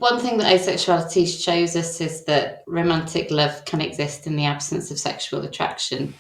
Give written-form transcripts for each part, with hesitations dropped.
One thing that asexuality shows us is that romantic love can exist in the absence of sexual attraction.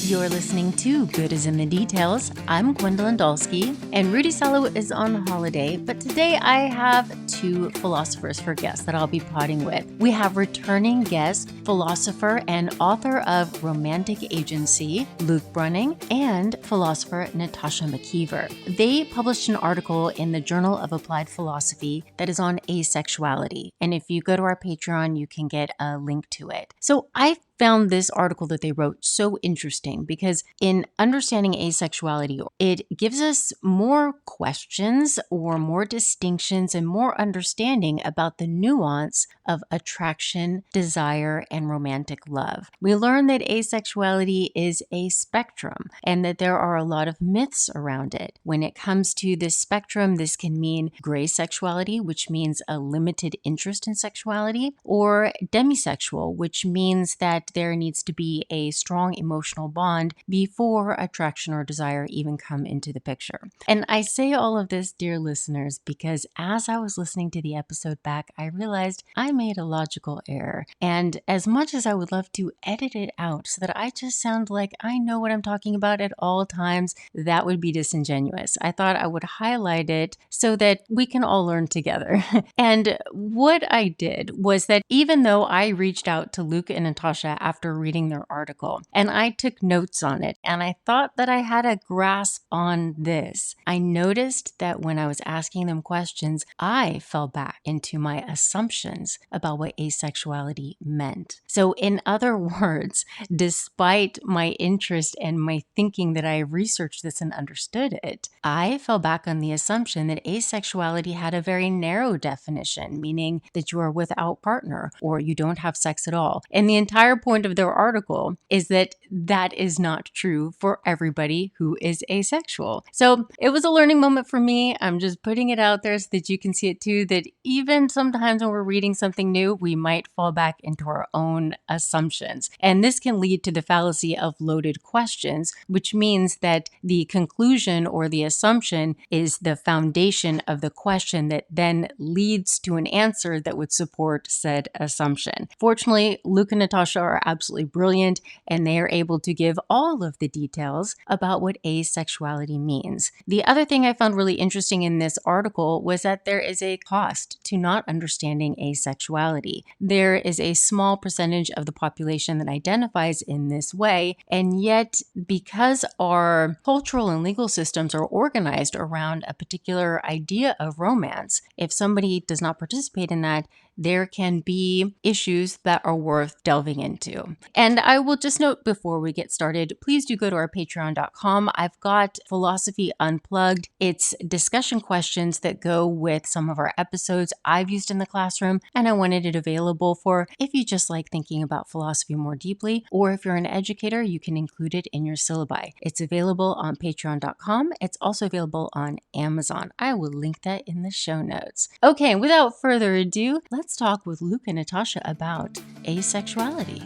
You're listening to Good as in the Details. I'm Gwendolyn Dolske, and Rudy Salo is on holiday, but today I have two philosophers for guests that I'll be potting with. We have returning guest, philosopher and author of Romantic Agency, Luke Brunning, and philosopher Natasha McKeever. They published an article in the Journal of Applied Philosophy that is on asexuality, and if you go to our Patreon, you can get a link to it. So I found this article that they wrote so interesting because in understanding asexuality, it gives us more questions or more distinctions and more understanding about the nuance of attraction, desire, and romantic love. We learn that asexuality is a spectrum and that there are a lot of myths around it. When it comes to this spectrum, this can mean gray sexuality, which means a limited interest in sexuality, or demisexual, which means that there needs to be a strong emotional bond before attraction or desire even come into the picture. And I say all of this, dear listeners, because as I was listening to the episode back, I realized I made a logical error. And as much as I would love to edit it out so that I just sound like I know what I'm talking about at all times, that would be disingenuous. I thought I would highlight it so that we can all learn together. And what I did was that even though I reached out to Luke and Natasha after reading their article, and I took notes on it, and I thought that I had a grasp on this, I noticed that when I was asking them questions, I fell back into my assumptions about what asexuality meant. So in other words, despite my interest and my thinking that I researched this and understood it, I fell back on the assumption that asexuality had a very narrow definition, meaning that you are without partner or you don't have sex at all. And the entire point of their article is that that is not true for everybody who is asexual. So it was a learning moment for me. I'm just putting it out there so that you can see it too, that even sometimes when we're reading something new, we might fall back into our own assumptions. And this can lead to the fallacy of loaded questions, which means that the conclusion or the assumption is the foundation of the question that then leads to an answer that would support said assumption. Fortunately, Luke and Natasha are absolutely brilliant, and they are able to give all of the details about what asexuality means. The other thing I found really interesting in this article was that there is a cost to not understanding asexuality. There is a small percentage of the population that identifies in this way, and yet because our cultural and legal systems are organized around a particular idea of romance, if somebody does not participate in that, there can be issues that are worth delving into. And I will just note before we get started, please do go to our patreon.com. I've got Philosophy Unplugged. It's discussion questions that go with some of our episodes I've used in the classroom, and I wanted it available for if you just like thinking about philosophy more deeply, or if you're an educator, you can include it in your syllabi. It's available on patreon.com. It's also available on Amazon. I will link that in the show notes. Okay, without further ado, let's talk with Luke and Natasha about asexuality.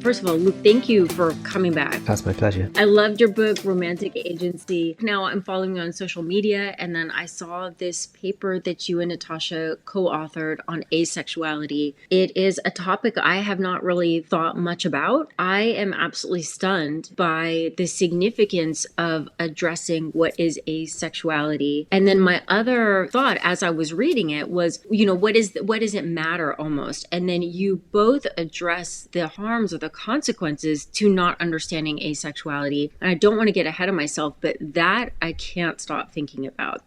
First of all, Luke, thank you for coming back. That's my pleasure. I loved your book, Romantic Agency. Now I'm following you on social media, and then I saw this paper that you and Natasha co-authored on asexuality. It is a topic I have not really thought much about. I am absolutely stunned by the significance of addressing what is asexuality. And then my other thought as I was reading it was, what does it matter almost? And then you both address the harms or the consequences to not understanding asexuality. And I don't want to get ahead of myself, but that I can't stop thinking about.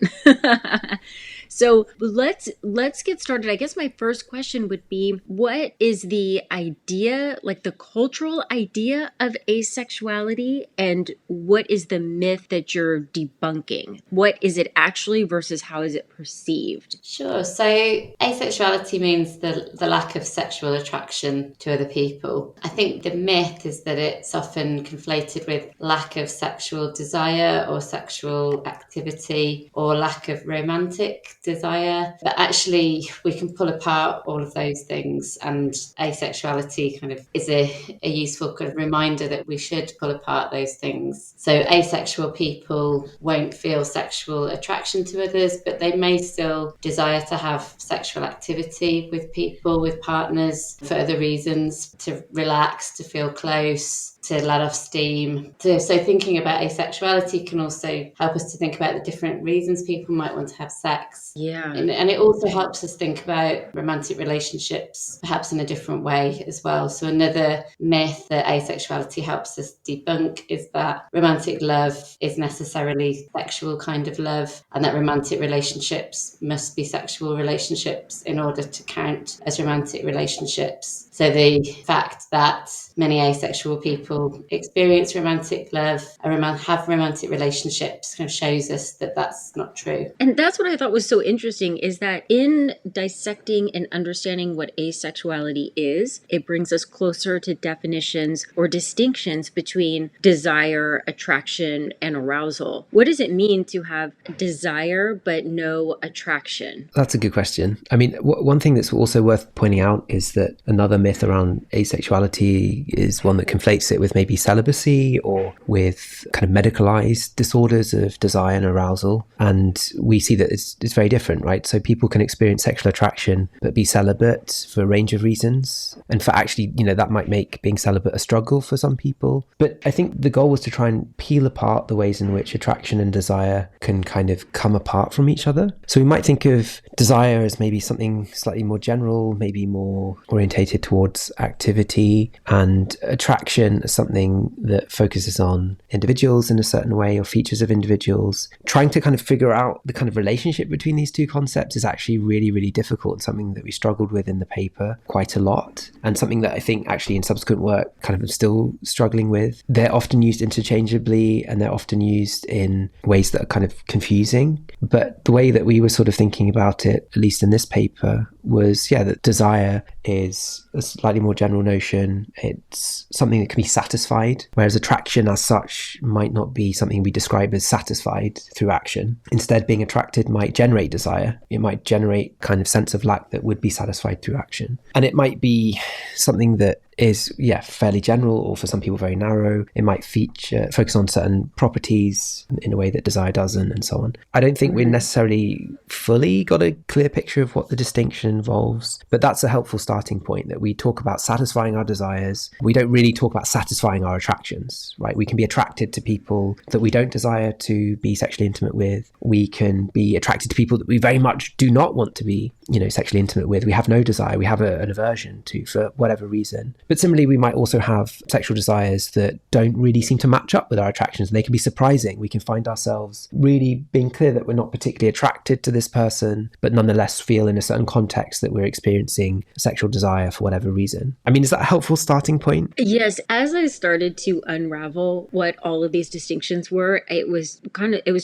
So let's get started. I guess my first question would be, what is the idea, like the cultural idea of asexuality, and what is the myth that you're debunking? What is it actually versus how is it perceived? Sure. So asexuality means the lack of sexual attraction to other people. I think the myth is that it's often conflated with lack of sexual desire or sexual activity or lack of romantic desire. But actually, we can pull apart all of those things, and asexuality kind of is a useful kind of reminder that we should pull apart those things. So asexual people won't feel sexual attraction to others, but they may still desire to have sexual activity with people, with partners, for other reasons, to relax, to feel close, to let off steam. So thinking about asexuality can also help us to think about the different reasons people might want to have sex. Yeah. And it also helps us think about romantic relationships, perhaps in a different way as well. So another myth that asexuality helps us debunk is that romantic love is necessarily sexual kind of love, and that romantic relationships must be sexual relationships in order to count as romantic relationships. So the fact that many asexual people experience romantic love and have romantic relationships kind of shows us that that's not true. And that's what I thought was so interesting, is that in dissecting and understanding what asexuality is, it brings us closer to definitions or distinctions between desire, attraction, and arousal. What does it mean to have desire but no attraction? That's a good question. I mean, one thing that's also worth pointing out is that another myth around asexuality is one that conflates it with maybe celibacy or with kind of medicalized disorders of desire and arousal. And we see that it's very different, right? So people can experience sexual attraction but be celibate for a range of reasons. And for actually, that might make being celibate a struggle for some people. But I think the goal was to try and peel apart the ways in which attraction and desire can kind of come apart from each other. So we might think of desire as maybe something slightly more general, maybe more orientated towards activity, and attraction as something that focuses on individuals in a certain way or features of individuals. Trying to kind of figure out the kind of relationship between these two concepts is actually really, really difficult, and something that we struggled with in the paper quite a lot, and something that I think actually in subsequent work kind of still struggling with. They're often used interchangeably, and they're often used in ways that are kind of confusing. But the way that we were sort of thinking about it, at least in this paper, was, that desire is a slightly more general notion. It's something that can be satisfied, whereas attraction as such might not be something we describe as satisfied through action. Instead, being attracted might generate desire. It might generate kind of sense of lack that would be satisfied through action. And it might be something that is fairly general, or for some people very narrow. It might focus on certain properties in a way that desire doesn't, and so on. I don't think we're necessarily fully got a clear picture of what the distinction involves, but that's a helpful starting point, that we talk about satisfying our desires. We don't really talk about satisfying our attractions, right? We can be attracted to people that we don't desire to be sexually intimate with. We can be attracted to people that we very much do not want to be sexually intimate with. We have no desire, we have an aversion to, for whatever reason. But similarly, we might also have sexual desires that don't really seem to match up with our attractions. They can be surprising. We can find ourselves really being clear that we're not particularly attracted to this person, but nonetheless feel in a certain context that we're experiencing sexual desire for whatever reason. I mean, is that a helpful starting point? Yes. As I started to unravel what all of these distinctions were, it was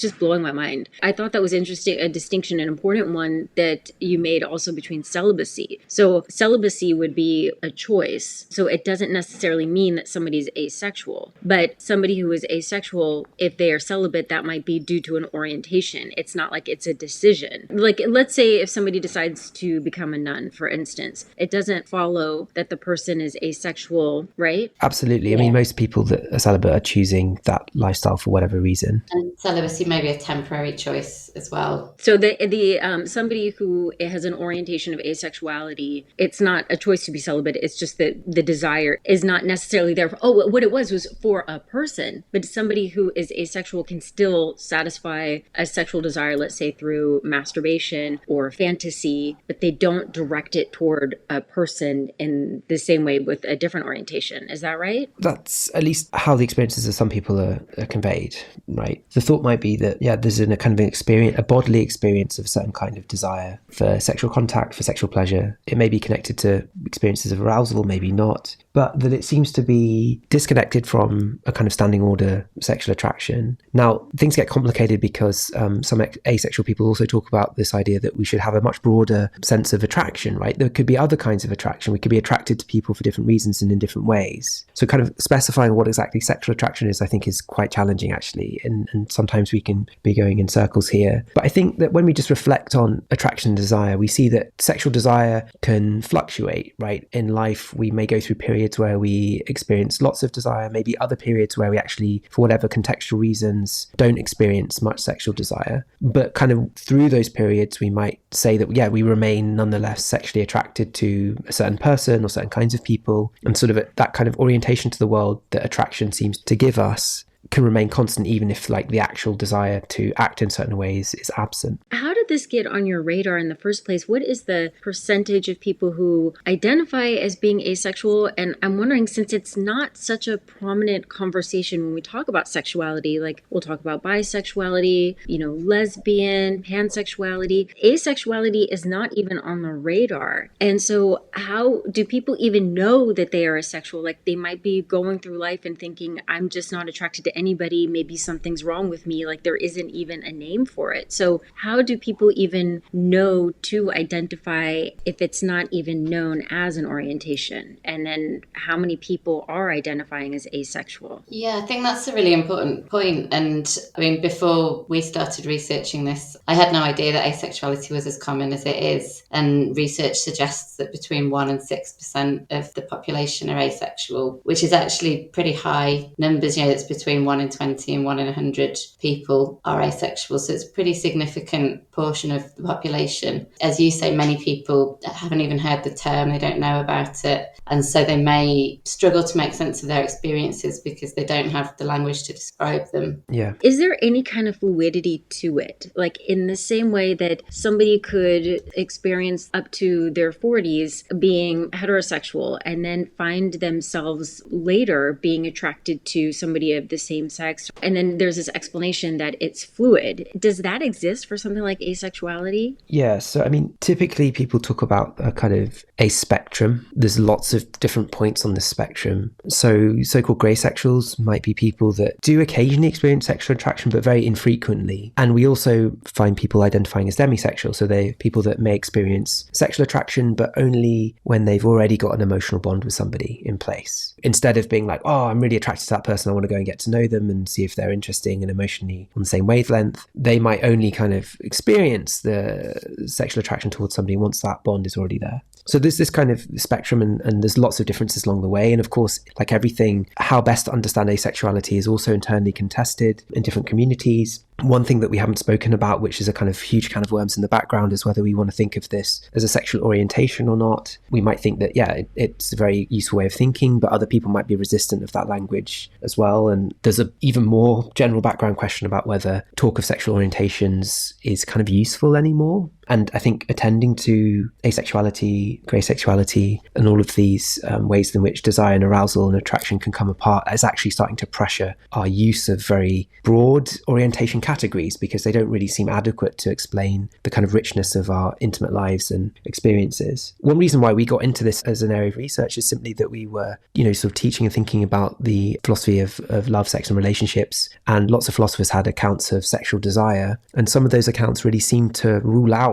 just blowing my mind. I thought that was interesting, a distinction, an important one that you made also between celibacy. So celibacy would be a choice. So it doesn't necessarily mean that somebody's asexual, but somebody who is asexual, if they are celibate, that might be due to an orientation. It's not like it's a decision. Like, let's say if somebody decides to become a nun, for instance, it doesn't follow that the person is asexual, right? Absolutely. Yeah. I mean, most people that are celibate are choosing that lifestyle for whatever reason. And celibacy may be a temporary choice as well. So the somebody who has an orientation of asexuality, it's not a choice to be celibate. It's just that the desire is not necessarily there. What it was for a person, but somebody who is asexual can still satisfy a sexual desire, let's say through masturbation or fantasy, but they don't direct it toward a person in the same way with a different orientation. Is that right? That's at least how the experiences of some people are conveyed, right? The thought might be that, there's a kind of experience, a bodily experience of a certain kind of desire for sexual contact, for sexual pleasure. It may be connected to experiences of arousal, maybe not. but that it seems to be disconnected from a kind of standing order sexual attraction. Now, things get complicated because some asexual people also talk about this idea that we should have a much broader sense of attraction, right? There could be other kinds of attraction. We could be attracted to people for different reasons and in different ways. So kind of specifying what exactly sexual attraction is, I think, is quite challenging, actually. And sometimes we can be going in circles here. But I think that when we just reflect on attraction and desire, we see that sexual desire can fluctuate, right? In life, we may go through periods where we experience lots of desire, maybe other periods where we actually, for whatever contextual reasons, don't experience much sexual desire. But kind of through those periods, we might say that, yeah, we remain nonetheless sexually attracted to a certain person or certain kinds of people. And sort of that kind of orientation to the world that attraction seems to give us can remain constant even if like the actual desire to act in certain ways is absent. How did this get on your radar in the first place? What is the percentage of people who identify as being asexual? And I'm wondering, since it's not such a prominent conversation when we talk about sexuality, like we'll talk about bisexuality, lesbian, pansexuality, asexuality is not even on the radar. And so how do people even know that they are asexual? Like they might be going through life and thinking, I'm just not attracted to anybody, maybe something's wrong with me, like there isn't even a name for it. So how do people even know to identify if it's not even known as an orientation? And then how many people are identifying as asexual? Yeah, I think that's a really important point. And I mean, before we started researching this, I had no idea that asexuality was as common as it is. And research suggests that between 1% and 6% of the population are asexual, which is actually pretty high numbers. It's between 1 in 20 and 1 in 100 people are asexual. So it's a pretty significant portion of the population. As you say, many people haven't even heard the term, they don't know about it. And so they may struggle to make sense of their experiences because they don't have the language to describe them. Yeah. Is there any kind of fluidity to it? Like in the same way that somebody could experience up to their 40s being heterosexual and then find themselves later being attracted to somebody of the same sex. And then there's this explanation that it's fluid. Does that exist for something like asexuality? Yeah. So, I mean, typically people talk about a kind of a spectrum. There's lots of different points on the spectrum. So so-called grey sexuals might be people that do occasionally experience sexual attraction, but very infrequently. And we also find people identifying as demisexual. So they're people that may experience sexual attraction, but only when they've already got an emotional bond with somebody in place. Instead of being like, oh, I'm really attracted to that person, I want to go and get to know them and see if they're interesting and emotionally on the same wavelength. They might only kind of experience the sexual attraction towards somebody once that bond is already there. So there's this kind of spectrum and there's lots of differences along the way. And of course, like everything, how best to understand asexuality is also internally contested in different communities. One thing that we haven't spoken about, which is a kind of huge can of worms in the background, is whether we want to think of this as a sexual orientation or not. We might think that, yeah, it's a very useful way of thinking, but other people might be resistant of that language as well. And there's an even more general background question about whether talk of sexual orientations is kind of useful anymore. And I think attending to asexuality, grey sexuality, and all of these ways in which desire and arousal and attraction can come apart is actually starting to pressure our use of very broad orientation categories because they don't really seem adequate to explain the kind of richness of our intimate lives and experiences. One reason why we got into this as an area of research is simply that we were, sort of teaching and thinking about the philosophy of love, sex, and relationships. And lots of philosophers had accounts of sexual desire. And some of those accounts really seemed to rule out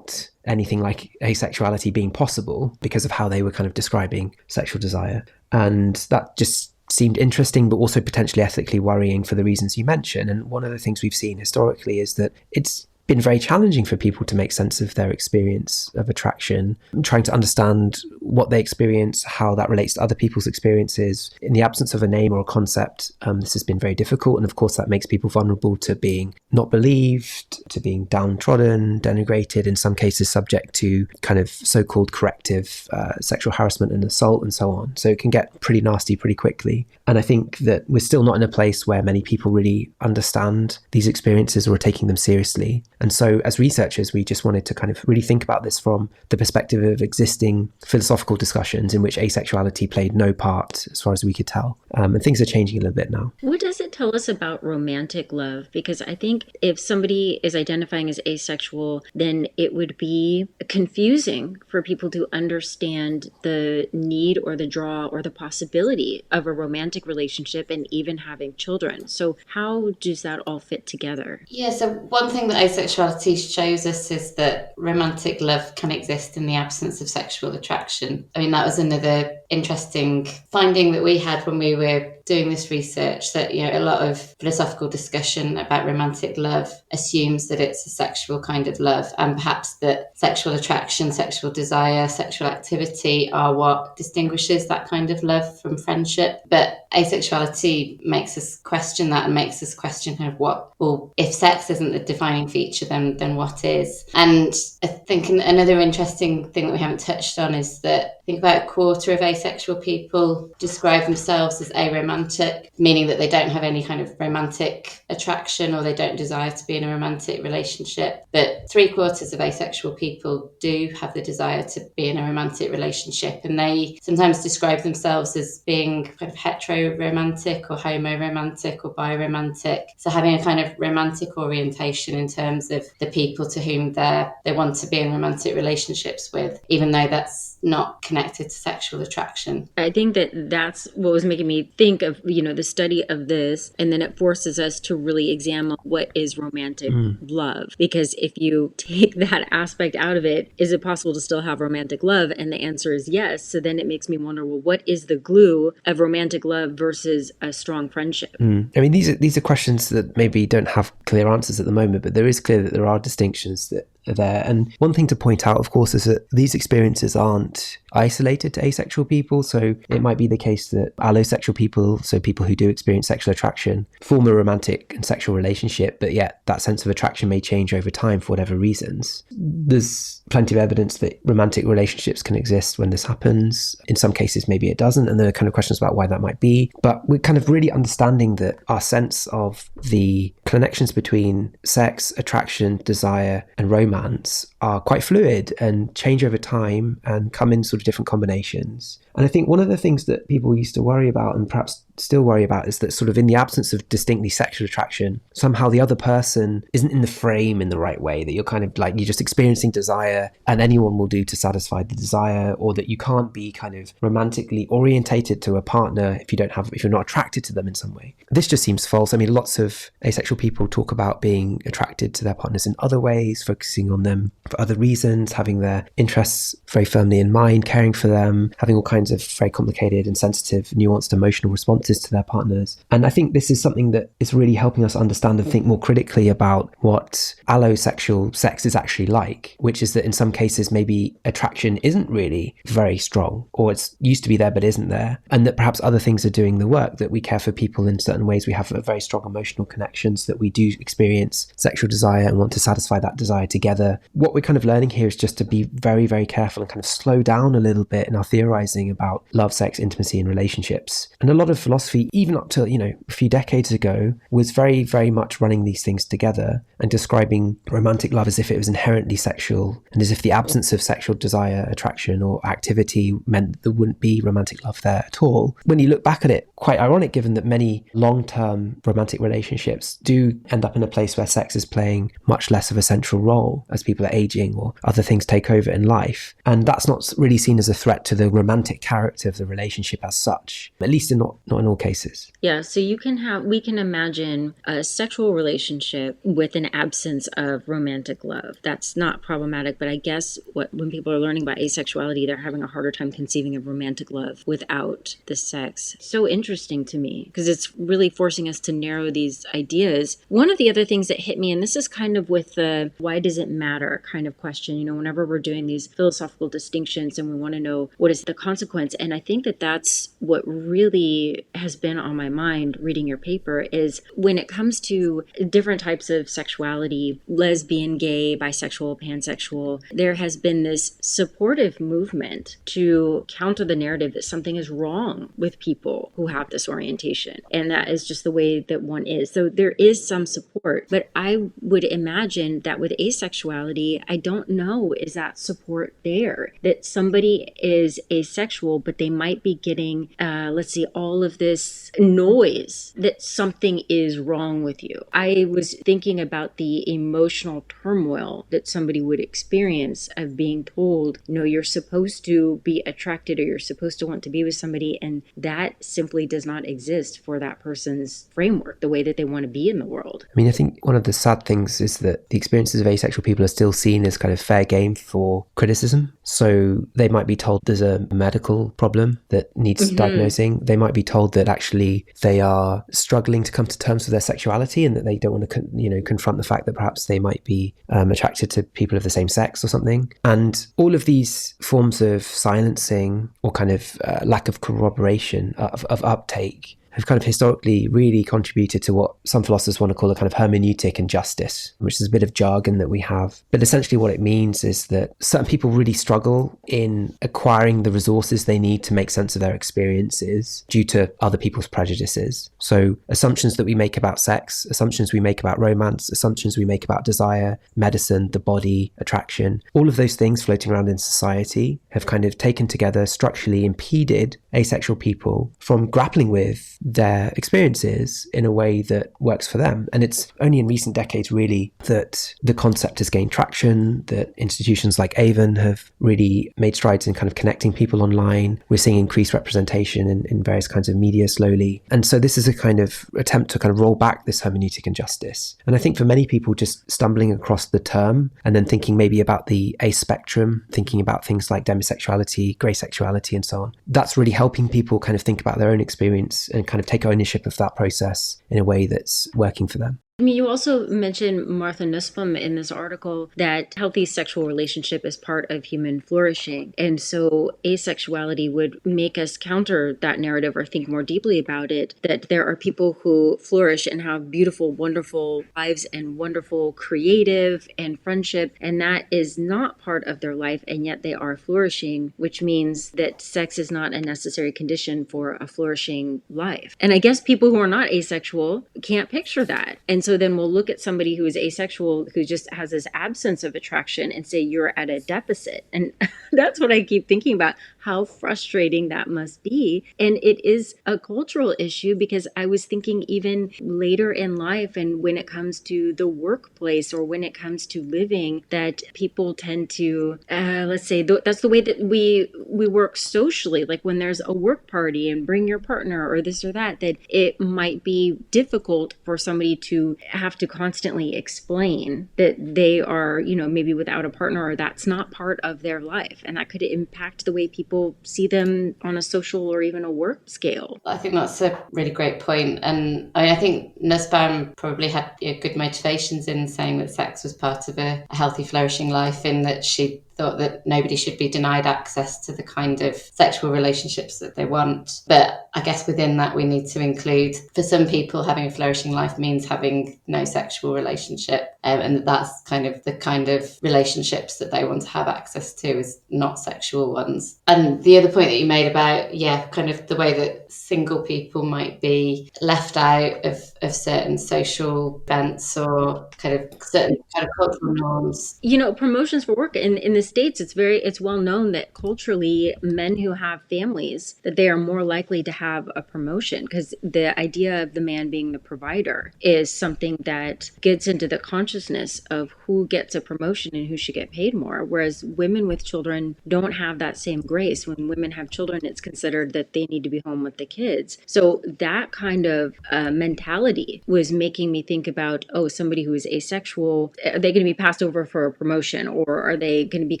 anything like asexuality being possible because of how they were kind of describing sexual desire. And that just seemed interesting, but also potentially ethically worrying for the reasons you mentioned. And one of the things we've seen historically is that it's been very challenging for people to make sense of their experience of attraction, trying to understand what they experience, how that relates to other people's experiences. In the absence of a name or a concept, this has been very difficult. And of course, that makes people vulnerable to being not believed, to being downtrodden, denigrated, in some cases subject to kind of so-called corrective sexual harassment and assault and so on. So it can get pretty nasty pretty quickly. And I think that we're still not in a place where many people really understand these experiences or are taking them seriously. And so as researchers, we just wanted to kind of really think about this from the perspective of existing philosophical discussions in which asexuality played no part as far as we could tell. And things are changing a little bit now. What does it tell us about romantic love? Because I think if somebody is identifying as asexual, then it would be confusing for people to understand the need or the draw or the possibility of a romantic relationship and even having children. So how does that all fit together? Yeah, so one thing that asexuality shows us is that romantic love can exist in the absence of sexual attraction. I mean, that was another interesting finding that we had when we were doing this research, that a lot of philosophical discussion about romantic love assumes that it's a sexual kind of love, and perhaps that sexual attraction, sexual desire, sexual activity are what distinguishes that kind of love from friendship. But asexuality makes us question that, and makes us question kind of if sex isn't the defining feature, then what is? And I think another interesting thing that we haven't touched on is that I think about a quarter of asexual people describe themselves as aromantic, meaning that they don't have any kind of romantic attraction or they don't desire to be in a romantic relationship. But 3/4 of asexual people do have the desire to be in a romantic relationship, and they sometimes describe themselves as being kind of hetero-romantic or homo-romantic or bi-romantic. So having a kind of romantic orientation in terms of the people to whom they want to be in romantic relationships with, even though that's not connected to sexual attraction. I think that's what was making me think of, the study of this, and then it forces us to really examine what is romantic love. Because if you take that aspect out of it, is it possible to still have romantic love? And the answer is yes. So then it makes me wonder, well, what is the glue of romantic love versus a strong friendship? I mean, these are questions that maybe don't have clear answers at the moment, but there is clear that there are distinctions that are there. And one thing to point out, of course, is that these experiences aren't isolated to asexual people. So it might be the case that allosexual people, so people who do experience sexual attraction, form a romantic and sexual relationship, but yet that sense of attraction may change over time for whatever reasons. There's plenty of evidence that romantic relationships can exist when this happens. In some cases, maybe it doesn't, and there are kind of questions about why that might be. But we're kind of really understanding that our sense of the connections between sex, attraction, desire, and romance are quite fluid and change over time and come in sort of different combinations. And I think one of the things that people used to worry about, and perhaps still worry about, is that sort of in the absence of distinctly sexual attraction, somehow the other person isn't in the frame in the right way, that you're kind of like, you're just experiencing desire and anyone will do to satisfy the desire, or that you can't be kind of romantically orientated to a partner if you're not attracted to them in some way. This just seems false. I mean, lots of asexual people talk about being attracted to their partners in other ways, focusing on them for other reasons, having their interests very firmly in mind, caring for them, having all kinds of very complicated and sensitive, nuanced emotional responses to their partners. And I think this is something that is really helping us understand and think more critically about what allosexual sex is actually like, which is that in some cases maybe attraction isn't really very strong, or it's used to be there but isn't there, and that perhaps other things are doing the work, that we care for people in certain ways, we have very strong emotional connections, that we do experience sexual desire and want to satisfy that desire together. What we're kind of learning here is just to be very, very careful and kind of slow down a little bit in our theorizing about love, sex, intimacy, and relationships. And a lot of philosophy, even up to, a few decades ago, was very, very much running these things together and describing romantic love as if it was inherently sexual, and as if the absence of sexual desire, attraction, or activity meant that there wouldn't be romantic love there at all. When you look back at it, quite ironic given that many long-term romantic relationships do end up in a place where sex is playing much less of a central role as people are aging or other things take over in life. And that's not really seen as a threat to the romantic character of the relationship as such, at least not in all cases. Yeah, so we can imagine a sexual relationship with an absence of romantic love. That's not problematic, but I guess when people are learning about asexuality, they're having a harder time conceiving of romantic love without the sex. So interesting to me, because it's really forcing us to narrow these ideas. One of the other things that hit me, and this is kind of with the why does it matter kind of question, whenever we're doing these philosophical distinctions and we want to know what is the consequence. And I think that that's what really has been on my mind reading your paper is when it comes to different types of sexuality, lesbian, gay, bisexual, pansexual, there has been this supportive movement to counter the narrative that something is wrong with people who have this orientation. And that is just the way that one is. So there is some support, but I would imagine that with asexuality, I don't know, is that support there? That somebody is asexual, but they might be getting, let's see, all of this noise that something is wrong with you. I was thinking about the emotional turmoil that somebody would experience of being told, no, you're supposed to be attracted or you're supposed to want to be with somebody, and that simply does not exist for that person's framework, the way that they want to be in the world. I mean, I think one of the sad things is that the experiences of asexual people are still seen as kind of fair game for criticism. So they might be told there's a medical problem that needs diagnosing. They might be told that actually they are struggling to come to terms with their sexuality and that they don't want to, confront the fact that perhaps they might be attracted to people of the same sex or something. And all of these forms of silencing or kind of lack of corroboration of uptake have kind of historically really contributed to what some philosophers want to call a kind of hermeneutic injustice, which is a bit of jargon that we have. But essentially what it means is that certain people really struggle in acquiring the resources they need to make sense of their experiences due to other people's prejudices. So assumptions that we make about sex, assumptions we make about romance, assumptions we make about desire, medicine, the body, attraction, all of those things floating around in society have kind of taken together, structurally impeded asexual people from grappling with their experiences in a way that works for them. And it's only in recent decades really that the concept has gained traction, that institutions like Avon have really made strides in kind of connecting people online. We're seeing increased representation in various kinds of media slowly. And so this is a kind of attempt to kind of roll back this hermeneutic injustice. And I think for many people, just stumbling across the term and then thinking maybe about the spectrum, thinking about things like demisexuality, grey sexuality and so on, that's really helping people kind of think about their own experience and kind of take ownership of that process in a way that's working for them. I mean, you also mentioned Martha Nussbaum in this article that healthy sexual relationship is part of human flourishing. And so asexuality would make us counter that narrative or think more deeply about it, that there are people who flourish and have beautiful, wonderful lives and wonderful creative and friendship, and that is not part of their life, and yet they are flourishing, which means that sex is not a necessary condition for a flourishing life. And I guess people who are not asexual can't picture that. And so then we'll look at somebody who is asexual, who just has this absence of attraction, and say, you're at a deficit. And that's what I keep thinking about, how frustrating that must be. And it is a cultural issue, because I was thinking even later in life, and when it comes to the workplace or when it comes to living, that people tend to, let's say, that's the way that we work socially. Like when there's a work party and bring your partner or this or that it might be difficult for somebody to have to constantly explain that they are, maybe without a partner, or that's not part of their life. And that could impact the way people see them on a social or even a work scale. I think that's a really great point. And I think Nussbaum probably had good motivations in saying that sex was part of a healthy, flourishing life, in that she thought that nobody should be denied access to the kind of sexual relationships that they want. But I guess within that, we need to include, for some people, having a flourishing life means having no sexual relationship. And that's kind of the kind of relationships that they want to have access to is not sexual ones. And the other point that you made about, kind of the way that single people might be left out of certain social events or kind of certain kind of cultural norms. Promotions for work in the States, it's well known that culturally, men who have families, that they are more likely to have a promotion, because the idea of the man being the provider is something that gets into the consciousness of who gets a promotion and who should get paid more. Whereas women with children don't have that same grace. When women have children, it's considered that they need to be home with the kids. So that kind of mentality was making me think about, somebody who is asexual, are they going to be passed over for a promotion, or are they going to be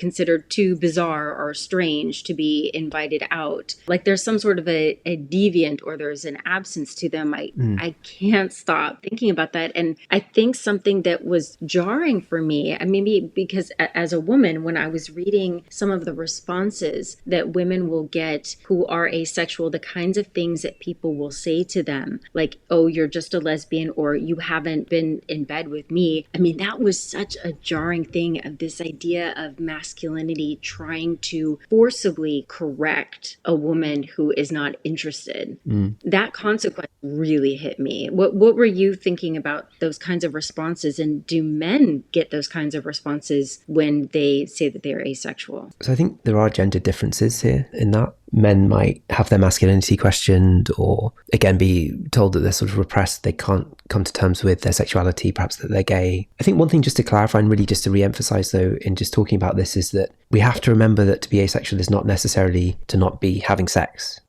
considered too bizarre or strange to be invited out. Like there's some sort of a deviant, or there's an absence to them. I can't stop thinking about that. And I think something that was jarring for me, and maybe because as a woman, when I was reading some of the responses that women will get who are asexual, the kinds of things that people will say to them, like, oh, you're just a lesbian, or you haven't been in bed with me. I mean, that was such a jarring thing, of this idea of masculinity trying to forcibly correct a woman who is not interested. That consequence really hit me. What were you thinking about those kinds of responses? And do men get those kinds of responses when they say that they're asexual? So I think there are gender differences here in that. Men might have their masculinity questioned, or again be told that they're sort of repressed, they can't come to terms with their sexuality, perhaps that they're gay. I think one thing just to clarify, and really just to re-emphasize though in just talking about this, is that we have to remember that to be asexual is not necessarily to not be having sex.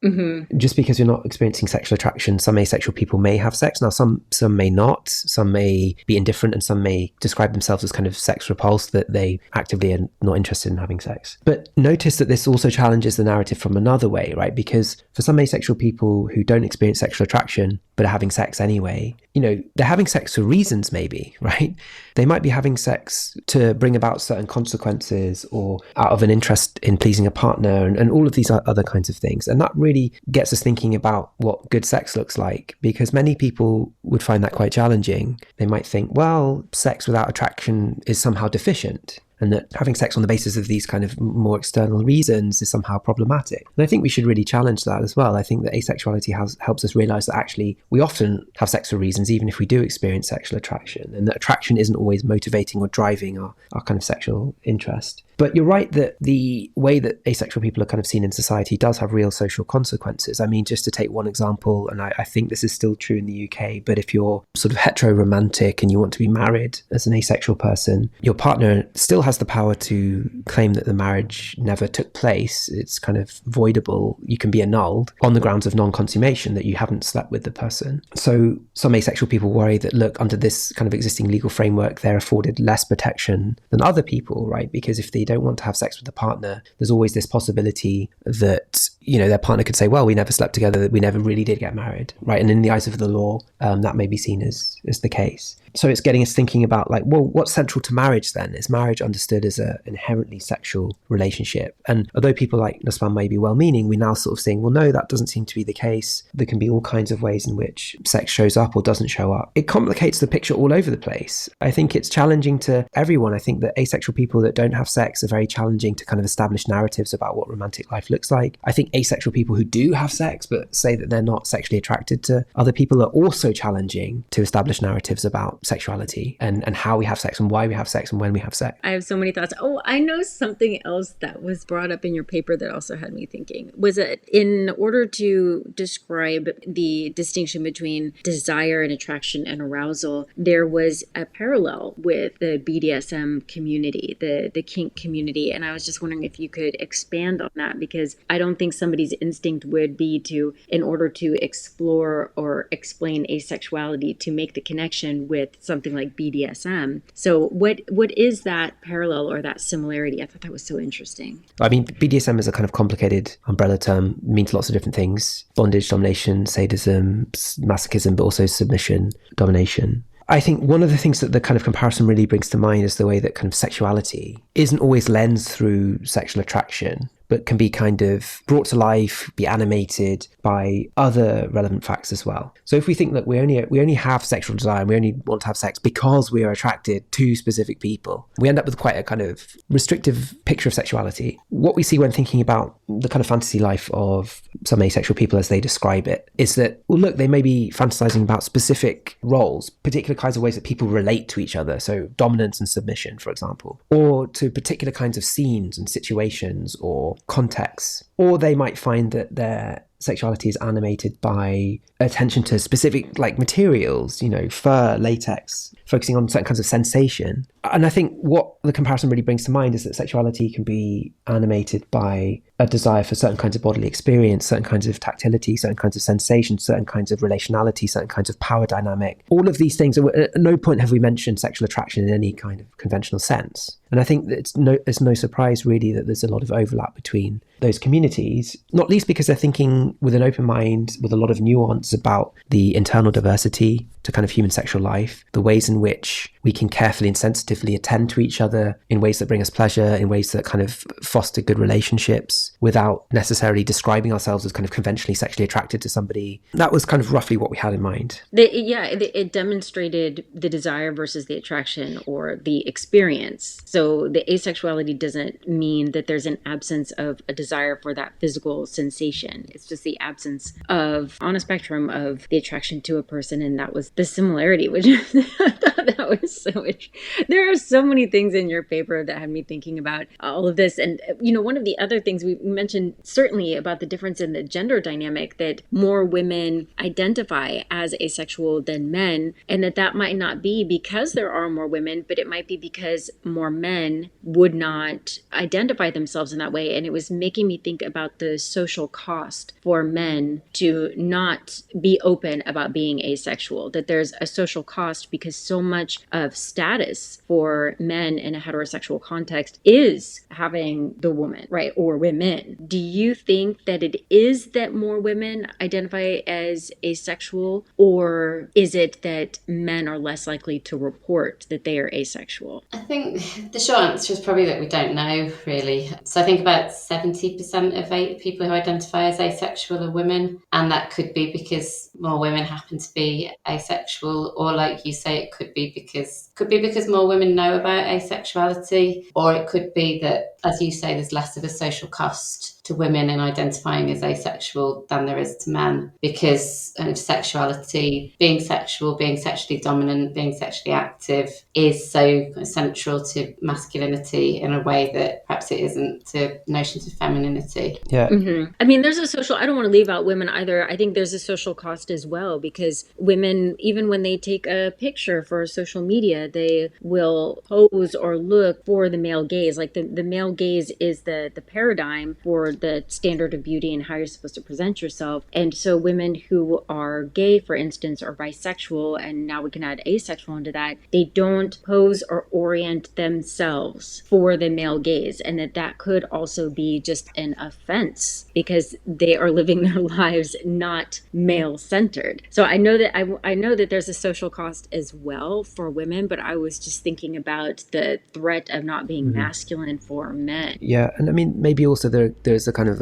Just because you're not experiencing sexual attraction, some asexual people may have sex. Now some may not, some may be indifferent, and some may describe themselves as kind of sex repulsed, that they actively are not interested in having sex. But notice that this also challenges the narrative from another way, right? Because for some asexual people who don't experience sexual attraction but are having sex anyway, they're having sex for reasons maybe, right? They might be having sex to bring about certain consequences, or out of an interest in pleasing a partner, and all of these other kinds of things. And that really gets us thinking about what good sex looks like, because many people would find that quite challenging. They might think, well, sex without attraction is somehow deficient, and that having sex on the basis of these kind of more external reasons is somehow problematic. And I think we should really challenge that as well. I think that asexuality helps us realize that actually we often have sex for reasons, even if we do experience sexual attraction, and that attraction isn't always motivating or driving our kind of sexual interest. But you're right that the way that asexual people are kind of seen in society does have real social consequences. I mean, just to take one example, and I think this is still true in the UK, but if you're sort of hetero-romantic and you want to be married as an asexual person, your partner still has the power to claim that the marriage never took place. It's kind of voidable. You can be annulled on the grounds of non-consummation, that you haven't slept with the person. So some asexual people worry that, look, under this kind of existing legal framework, they're afforded less protection than other people, right? Because if they don't want to have sex with the partner, there's always this possibility that, their partner could say, well, we never slept together, we never really did get married, right? And in the eyes of the law, that may be seen as the case. So it's getting us thinking about, like, well, what's central to marriage then? Is marriage understood as an inherently sexual relationship? And although people like Nussbaum may be well-meaning, we're now sort of saying, well, no, that doesn't seem to be the case. There can be all kinds of ways in which sex shows up or doesn't show up. It complicates the picture all over the place. I think it's challenging to everyone. I think that asexual people that don't have sex are very challenging to kind of establish narratives about what romantic life looks like. I think asexual people who do have sex but say that they're not sexually attracted to other people are also challenging to establish narratives about sexuality and how we have sex and why we have sex and when we have sex. I have so many thoughts. Oh, I know something else that was brought up in your paper that also had me thinking. Was it in order to describe the distinction between desire and attraction and arousal, there was a parallel with the BDSM community, the kink community. And I was just wondering if you could expand on that, because I don't think somebody's instinct would be to, in order to explore or explain asexuality, to make the connection with something like BDSM. So what is that parallel or that similarity? I thought that was so interesting. I mean, BDSM is a kind of complicated umbrella term, means lots of different things: bondage, domination, sadism, masochism, but also submission, domination. I think one of the things that the kind of comparison really brings to mind is the way that kind of sexuality isn't always lensed through sexual attraction, but can be kind of brought to life, be animated by other relevant facts as well. So if we think that we only have sexual desire and we only want to have sex because we are attracted to specific people, we end up with quite a kind of restrictive picture of sexuality. What we see when thinking about the kind of fantasy life of some asexual people as they describe it is that, well, look, they may be fantasizing about specific roles, particular kinds of ways that people relate to each other, so dominance and submission, for example, or to particular kinds of scenes and situations or contexts. Or they might find that they're sexuality is animated by attention to specific like materials, fur, latex, focusing on certain kinds of sensation. And I think what the comparison really brings to mind is that sexuality can be animated by a desire for certain kinds of bodily experience, certain kinds of tactility, certain kinds of sensation, certain kinds of relationality, certain kinds of power dynamic. All of these things, at no point have we mentioned sexual attraction in any kind of conventional sense. And I think that it's no surprise really that there's a lot of overlap between those communities, not least because they're thinking with an open mind, with a lot of nuance about the internal diversity to kind of human sexual life, the ways in which we can carefully and sensitively attend to each other in ways that bring us pleasure, in ways that kind of foster good relationships without necessarily describing ourselves as kind of conventionally sexually attracted to somebody. That was kind of roughly what we had in mind. It demonstrated the desire versus the attraction or the experience. So the asexuality doesn't mean that there's an absence of a desire for that physical sensation. It's just the absence of, on a spectrum, of the attraction to a person. And that was the similarity, which I thought that was so much. There are so many things in your paper that had me thinking about all of this. And, one of the other things we mentioned certainly about the difference in the gender dynamic, that more women identify as asexual than men, and that might not be because there are more women, but it might be because more men would not identify themselves in that way. And it was making me think about the social cost for men to not be open about being asexual, that there's a social cost because so much of status for men in a heterosexual context is having the woman, right? Or women. Do you think that it is that more women identify as asexual, or is it that men are less likely to report that they are asexual? I think the short answer is probably that we don't know, really. So I think about 70% of people who identify as asexual are women, and that could be because more women happen to be asexual, or like you say, it could be because more women know about asexuality, or it could be that, as you say, there's less of a social cost to women in identifying as asexual than there is to men, because sexuality, being sexual, being sexually dominant, being sexually active is so central to masculinity in a way that perhaps it isn't to notions of femininity. Yeah. Mm-hmm. I mean, there's a social, I don't want to leave out women either. I think there's a social cost as well, because women, even when they take a picture for social media, they will pose or look for the male gaze. Like the male gaze is the paradigm for the standard of beauty and how you're supposed to present yourself. And so women who are gay, for instance, or bisexual, and now we can add asexual into that, they don't pose or orient themselves for the male gaze. And that could also be just an offense because they are living their lives not male-centered. So I know that there's a social cost as well for women, but I was just thinking about the threat of not being masculine for men. Yeah, and I mean, maybe also there's a kind of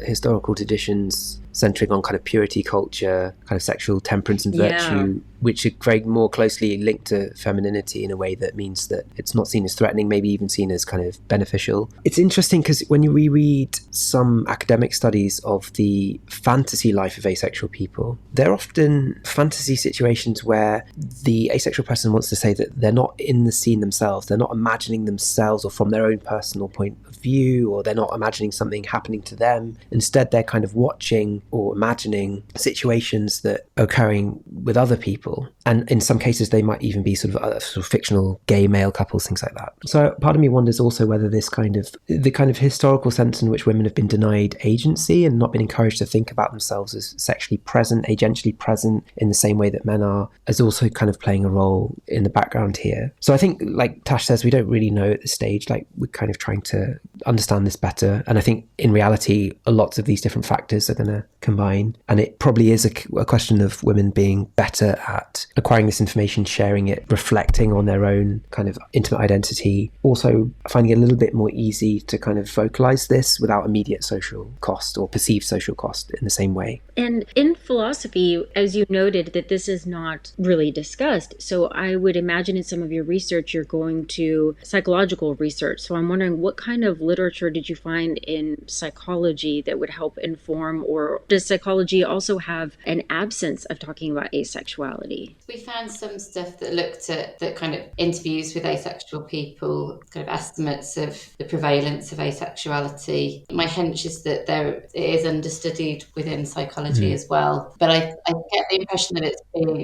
historical traditions centering on kind of purity culture, kind of sexual temperance and virtue, which are very more closely linked to femininity in a way that means that it's not seen as threatening, maybe even seen as kind of beneficial. It's interesting because when you reread some academic studies of the fantasy life of asexual people, they're often fantasy situations where the asexual person wants to say that they're not in the scene themselves, they're not imagining themselves or from their own personal point of view, or they're not imagining something happening to them. Instead, they're kind of watching or imagining situations that are occurring with other people. And in some cases, they might even be sort of fictional gay male couples, things like that. So part of me wonders also whether the kind of historical sense in which women have been denied agency and not been encouraged to think about themselves as sexually present, agentially present in the same way that men are, is also kind of playing a role in the background here. So I think, like Tash says, we don't really know at this stage. Like, we're kind of trying to understand this better. And I think in reality, lots of these different factors are going to combine. And it probably is a question of women being better at acquiring this information, sharing it, reflecting on their own kind of intimate identity, also finding it a little bit more easy to kind of vocalize this without immediate social cost or perceived social cost in the same way. And in philosophy, as you noted, that this is not really discussed. So I would imagine in some of your research, you're going to psychological research. So I'm wondering, what kind of literature did you find in psychology that would help inform, or does psychology also have an absence of talking about asexuality? We found some stuff that looked at that kind of interviews with asexual people, kind of estimates of the prevalence of asexuality. My hunch is that it is understudied within psychology as well. But I get the impression that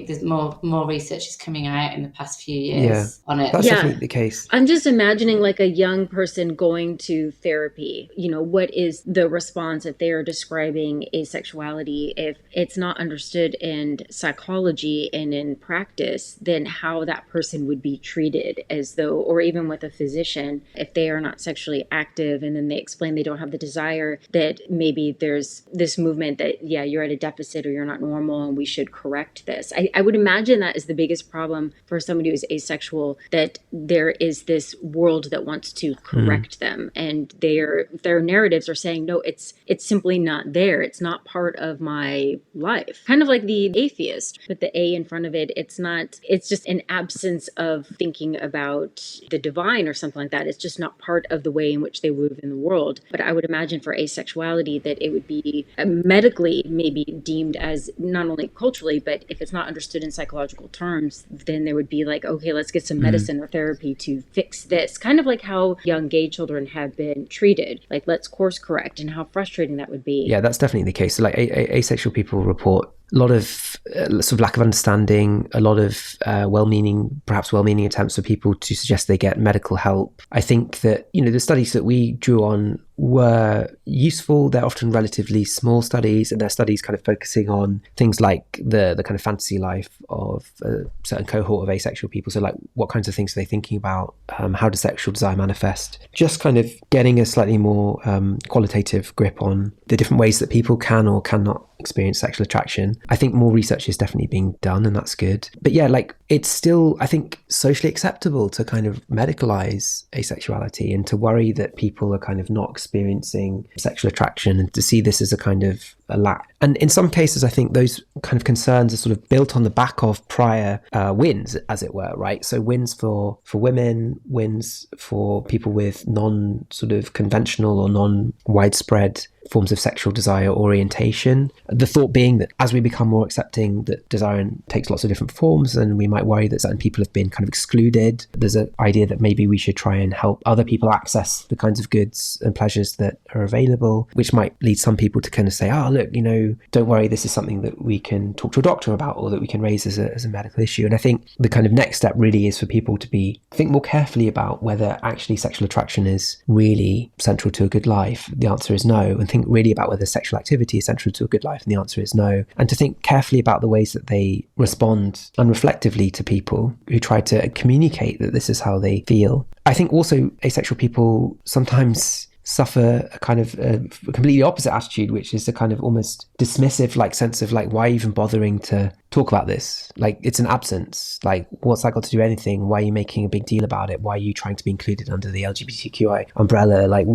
there's more research is coming out in the past few years on it. That's definitely the case. I'm just imagining like a young person going to therapy. What is the response if they are describing asexuality? If it's not understood in psychology and in practice, then how that person would be treated, as though, or even with a physician, if they are not sexually active and then they explain they don't have the desire, that maybe there's this movement that, you're at a deficit or you're not normal and we should correct this. I would imagine that is the biggest problem for somebody who's asexual, that there is this world that wants to correct them, and their narratives are saying, no, it's simply not there. It's not part of my life. Kind of like the atheist, with the A in front of it. It's just an absence of thinking about the divine or something like that. It's just not part of the way in which they move in the world. But I would imagine for asexuality that it would be medically maybe deemed as, not only culturally, but if it's not understood in psychological terms, then there would be like, okay, let's get some medicine or therapy to fix this. Kind of like how young gay children have been treated. Like, let's course correct, and how frustrating that would be. Yeah, that's definitely the case. So like asexual people report a lot of sort of lack of understanding, a lot of well-meaning attempts for people to suggest they get medical help. I think that, the studies that we drew on were useful. They're often relatively small studies, and they're studies kind of focusing on things like the kind of fantasy life of a certain cohort of asexual people. So like, what kinds of things are they thinking about? How does sexual desire manifest? Just kind of getting a slightly more qualitative grip on the different ways that people can or cannot experience sexual attraction. I think more research is definitely being done, and that's good. But yeah, like, it's still, I think, socially acceptable to kind of medicalize asexuality and to worry that people are kind of not experiencing sexual attraction, and to see this as a kind of a lack. And in some cases, I think those kind of concerns are sort of built on the back of prior wins, as it were, right? So wins for women, wins for people with non sort of conventional or non-widespread forms of sexual desire orientation. The thought being that as we become more accepting that desire takes lots of different forms, and we might worry that certain people have been kind of excluded, there's an idea that maybe we should try and help other people access the kinds of goods and pleasures that are available, which might lead some people to kind of say, look, don't worry, this is something that we can talk to a doctor about, or that we can raise as a medical issue. And I think the kind of next step really is for people to think more carefully about whether actually sexual attraction is really central to a good life. The answer is no. And think really about whether sexual activity is central to a good life, and the answer is no. And to think carefully about the ways that they respond unreflectively to people who try to communicate that this is how they feel. I think also asexual people sometimes suffer a kind of a completely opposite attitude, which is a kind of almost dismissive like sense of like, why even bothering to talk about this? Like, it's an absence. Like, what's that got to do with anything? Why are you making a big deal about it? Why are you trying to be included under the LGBTQI umbrella? Like,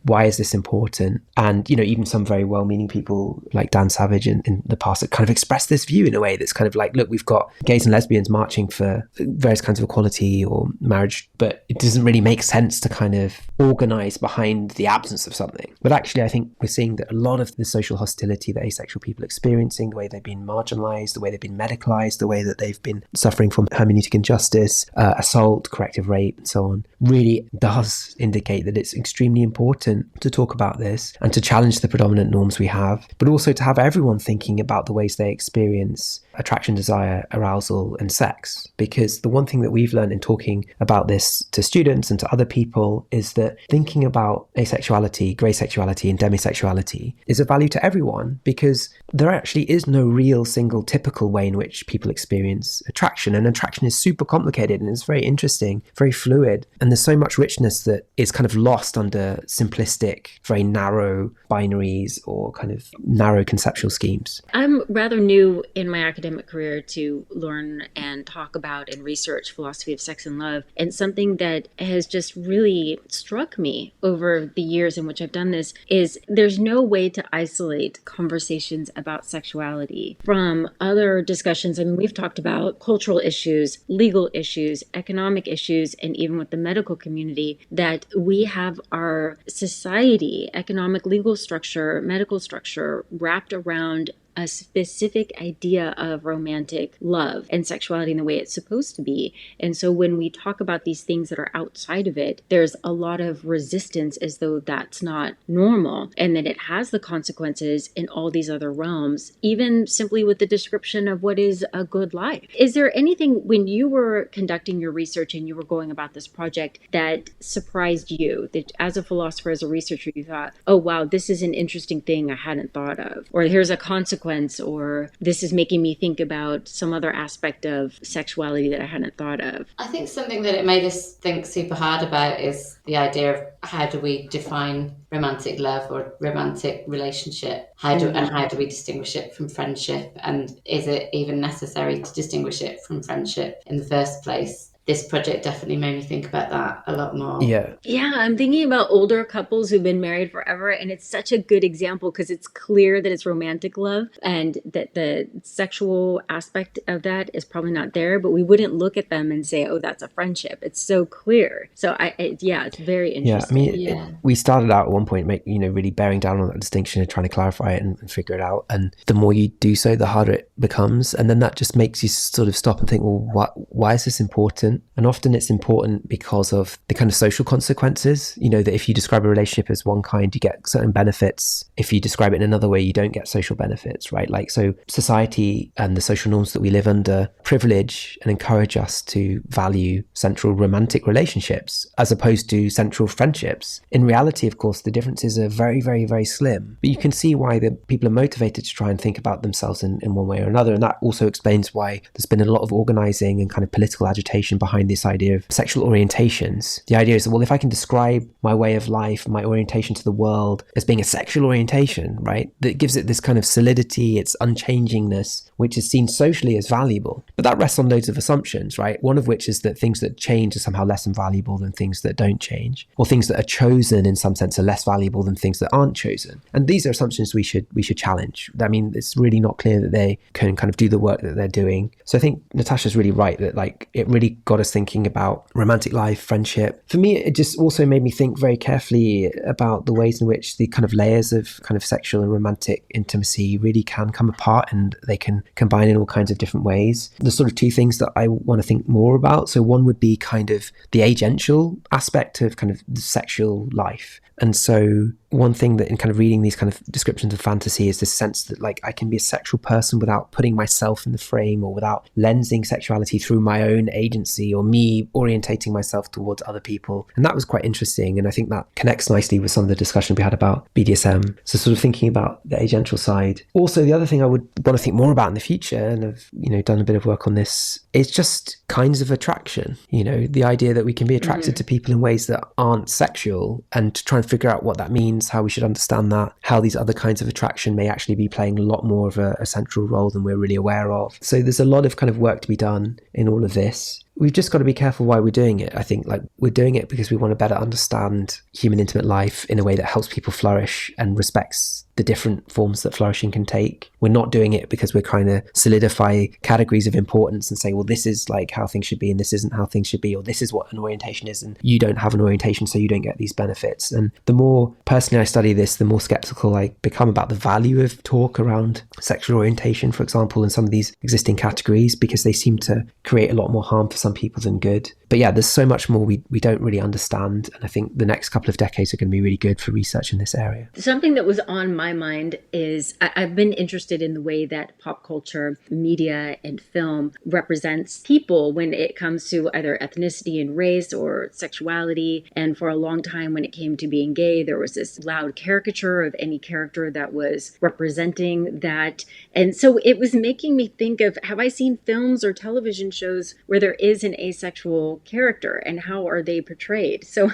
why is this important? And, even some very well-meaning people like Dan Savage in the past that kind of expressed this view in a way that's kind of like, look, we've got gays and lesbians marching for various kinds of equality or marriage, but it doesn't really make sense to kind of organize behind the absence of something. But actually, I think we're seeing that a lot of the social hostility that asexual people are experiencing, the way they've been marginalized, the way they've been medicalized, the way that they've been suffering from hermeneutic injustice, assault, corrective rape, and so on, really does indicate that it's extremely important to talk about this and to challenge the predominant norms we have, but also to have everyone thinking about the ways they experience attraction, desire, arousal, and sex. Because the one thing that we've learned in talking about this to students and to other people is that thinking about asexuality, grey sexuality, and demisexuality is of value to everyone, because there actually is no real single typical way in which people experience attraction. And attraction is super complicated, and it's very interesting, very fluid. And there's so much richness that is kind of lost under simplistic, very narrow binaries or kind of narrow conceptual schemes. I'm rather new in my academic career to learn and talk about and research philosophy of sex and love. And something that has just really struck me over the years in which I've done this is there's no way to isolate conversations about sexuality from other discussions. I mean, we've talked about cultural issues, legal issues, economic issues, and even with the medical community, that we have our society, economic, legal structure, medical structure wrapped around a specific idea of romantic love and sexuality in the way it's supposed to be. And so when we talk about these things that are outside of it, there's a lot of resistance as though that's not normal and that it has the consequences in all these other realms, even simply with the description of what is a good life. Is there anything when you were conducting your research and you were going about this project that surprised you, that as a philosopher, as a researcher, you thought, oh, wow, this is an interesting thing I hadn't thought of, or here's a consequence, or this is making me think about some other aspect of sexuality that I hadn't thought of? I think something that it made us think super hard about is the idea of how do we define romantic love or romantic relationship? How do we distinguish it from friendship? And is it even necessary to distinguish it from friendship in the first place? This project definitely made me think about that a lot more. Yeah, I'm thinking about older couples who've been married forever, and it's such a good example because it's clear that it's romantic love and that the sexual aspect of that is probably not there, but we wouldn't look at them and say, oh, that's a friendship. It's so clear. So it's very interesting. We started out at one point really bearing down on that distinction and trying to clarify it and figure it out, and the more you do so, the harder it becomes, and then that just makes you sort of stop and think, well, why is this important? And often it's important because of the kind of social consequences, that if you describe a relationship as one kind, you get certain benefits. If you describe it in another way, you don't get social benefits, right? Like, so society and the social norms that we live under privilege and encourage us to value central romantic relationships as opposed to central friendships. In reality, of course, the differences are very, very, very slim. But you can see why the people are motivated to try and think about themselves in one way or another. And that also explains why there's been a lot of organizing and kind of political agitation behind this idea of sexual orientations. The idea is that, well, if I can describe my way of life, my orientation to the world as being a sexual orientation, right, that gives it this kind of solidity, its unchangingness, which is seen socially as valuable. But that rests on loads of assumptions, right? One of which is that things that change are somehow less valuable than things that don't change, or things that are chosen in some sense are less valuable than things that aren't chosen. And these are assumptions we should challenge. I mean, it's really not clear that they can kind of do the work that they're doing. So I think Natasha's really right that it really got us thinking about romantic life, friendship. For me, it just also made me think very carefully about the ways in which the kind of layers of kind of sexual and romantic intimacy really can come apart, and they can combine in all kinds of different ways. There's sort of two things that I want to think more about. So one would be kind of the agential aspect of kind of the sexual life. And so one thing that in kind of reading these kind of descriptions of fantasy is this sense that I can be a sexual person without putting myself in the frame, or without lensing sexuality through my own agency, or me orientating myself towards other people. And that was quite interesting. And I think that connects nicely with some of the discussion we had about BDSM. So sort of thinking about the agential side. Also, the other thing I would want to think more about in the future, and I've, done a bit of work on this, is just kinds of attraction. The idea that we can be attracted to people in ways that aren't sexual, and to try and figure out what that means, how we should understand that, how these other kinds of attraction may actually be playing a lot more of a central role than we're really aware of. So there's a lot of kind of work to be done in all of this. We've just got to be careful why we're doing it. I think we're doing it because we want to better understand human intimate life in a way that helps people flourish and respects the different forms that flourishing can take. We're not doing it because we're trying to solidify categories of importance and say, well, this is how things should be and this isn't how things should be, or this is what an orientation is and you don't have an orientation so you don't get these benefits. And the more personally I study this, the more skeptical I become about the value of talk around sexual orientation, for example, in some of these existing categories, because they seem to create a lot more harm for some people than good. But yeah, there's so much more we don't really understand. And I think the next couple of decades are going to be really good for research in this area. Something that was on my mind is I've been interested in the way that pop culture, media, and film represents people when it comes to either ethnicity and race or sexuality. And for a long time, when it came to being gay, there was this loud caricature of any character that was representing that. And so it was making me think of, have I seen films or television shows where there is an asexual character, and how are they portrayed? So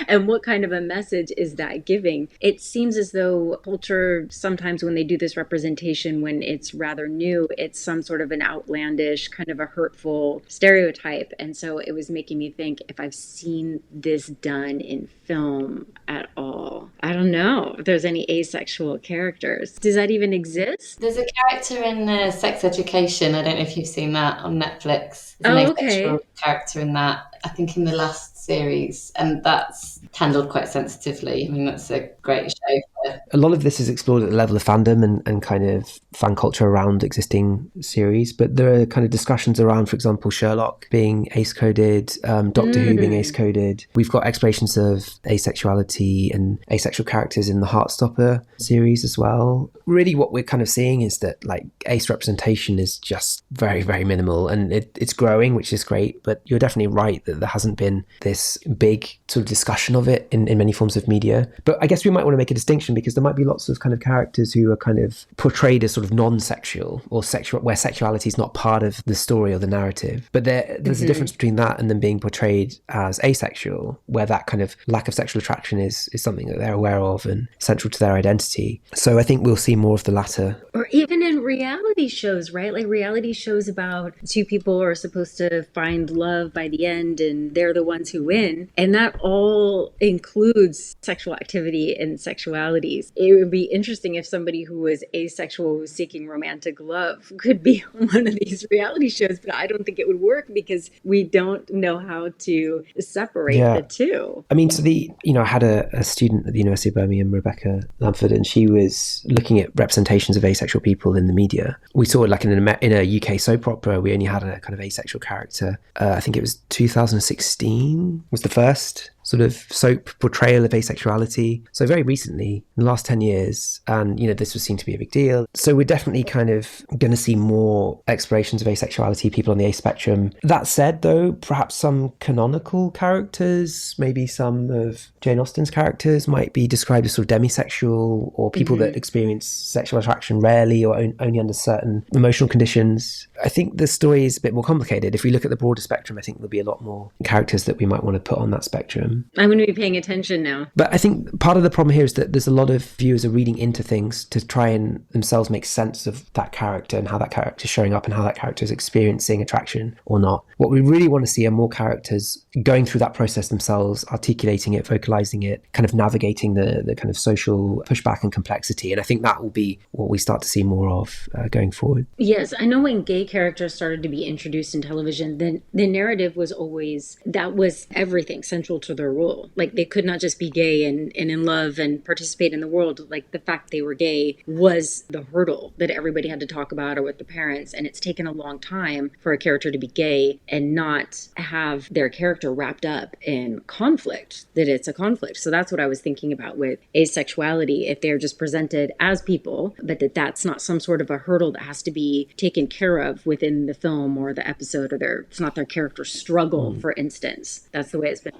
and what kind of a message is that giving? It seems as though culture, sometimes when they do this representation, when it's rather new, it's some sort of an outlandish, kind of a hurtful stereotype. And so it was making me think if I've seen this done in film at all. I don't know if there's any asexual characters. Does that even exist? There's a character in Sex Education. I don't know if you've seen that on Netflix. There's an asexual character in that, I think in the last series, and that's handled quite sensitively. I mean, that's a great show it. A lot of this is explored at the level of fandom and kind of fan culture around existing series, but there are kind of discussions around, for example, Sherlock being ace-coded, Doctor Who being ace-coded. We've got explorations of asexuality and asexual characters in the Heartstopper series as well. Really what we're kind of seeing is that like ace representation is just very, very minimal, and it's growing, which is great, but you're definitely right that there hasn't been this big sort of discussion of it in many forms of media. But I guess we might want to make a distinction, because there might be lots of kind of characters who are kind of portrayed as sort of non-sexual or sexual, where sexuality is not part of the story or the narrative. But there's a difference between that and them being portrayed as asexual, where that kind of lack of sexual attraction is something that they're aware of and central to their identity. So I think we'll see more of the latter. Or even in reality shows, right? Like reality shows about two people are supposed to find love by the end and they're the ones who win. And that all includes sexual activity and sexualities. It would be interesting if somebody who was asexual, who's seeking romantic love, could be on one of these reality shows, but I don't think it would work because we don't know how to separate the two. I mean, so I had a student at the University of Birmingham, Rebecca Lamford, and she was looking at representations of asexual people in the media. We saw like in a UK soap opera, we only had a kind of asexual character. I think it was 2016 was the first sort of soap portrayal of asexuality. So very recently, in the last 10 years, and this was seen to be a big deal. So we're definitely kind of going to see more explorations of asexuality, people on the ace spectrum. That said, though, perhaps some canonical characters, maybe some of Jane Austen's characters might be described as sort of demisexual, or people that experience sexual attraction rarely or only under certain emotional conditions. I think the story is a bit more complicated. If we look at the broader spectrum, I think there'll be a lot more characters that we might want to put on that spectrum. I'm going to be paying attention now. But I think part of the problem here is that there's a lot of viewers are reading into things to try and themselves make sense of that character and how that character is showing up and how that character is experiencing attraction or not. What we really want to see are more characters going through that process themselves, articulating it, vocalizing it, kind of navigating the kind of social pushback and complexity. And I think that will be what we start to see more of going forward. Yes, I know when gay characters started to be introduced in television, then the narrative was always, that was everything central to their role. Like they could not just be gay and in love and participate in the world. Like the fact they were gay was the hurdle that everybody had to talk about or with the parents. And it's taken a long time for a character to be gay and not have their character wrapped up in conflict, that it's a conflict. So that's what I was thinking about with asexuality. If they're just presented as people, but that's not some sort of a hurdle that has to be taken care of within the film or the episode, or it's not their character struggle, for instance. That's the way it's been.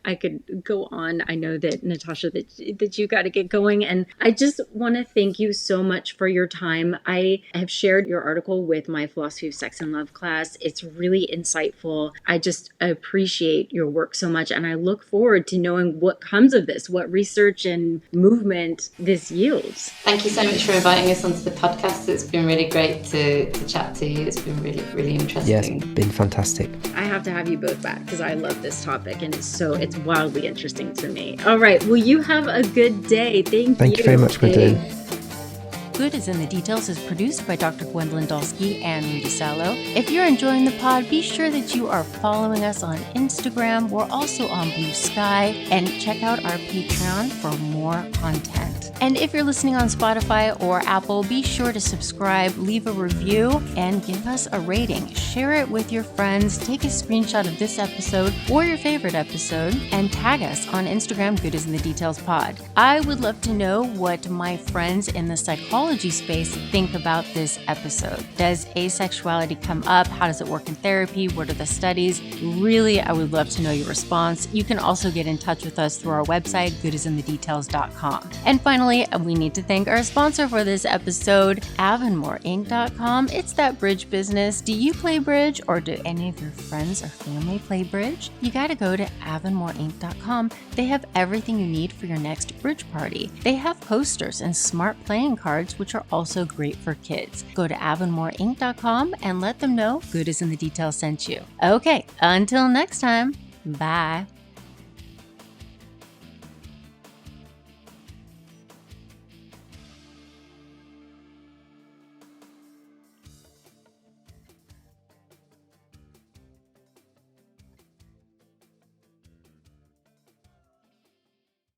I could go on. I know that, Natasha, that you got to get going. And I just want to thank you so much for your time. I have shared your article with my Philosophy of Sex and Love class. It's really insightful. I just appreciate your work so much. And I look forward to knowing what comes of this, what research and movement this yields. Thank you so much for inviting us onto the podcast. It's been really great to chat to you. It's been really, really interesting. Yes, it's been fantastic. I have to have you both back because I love this topic and it's wildly interesting to me. All right. Well, you have a good day. Thank you very much, Gwendolyn. Good is in the Details is produced by Dr. Gwendolyn Dolske and Rudy Sallow. If you're enjoying the pod, be sure that you are following us on Instagram. We're also on Blue Sky, and check out our Patreon for more content. And if you're listening on Spotify or Apple, be sure to subscribe, leave a review, and give us a rating. Share it with your friends. Take a screenshot of this episode or your favorite episode and tag us on Instagram, Good is in the Details Pod. I would love to know what my friends in the psychology space think about this episode. Does asexuality come up? How does it work in therapy? What are the studies? Really, I would love to know your response. You can also get in touch with us through our website, goodisinthedetails.com. And finally, we need to thank our sponsor for this episode, avonmoreinc.com. It's that bridge business. Do you play bridge, or do any of your friends or family play bridge? You got to go to avonmoreinc.com. They have everything you need for your next bridge party. They have posters and smart playing cards, which are also great for kids. Go to avonmoreinc.com and let them know Good is in the Details sent you. Okay, until next time, bye.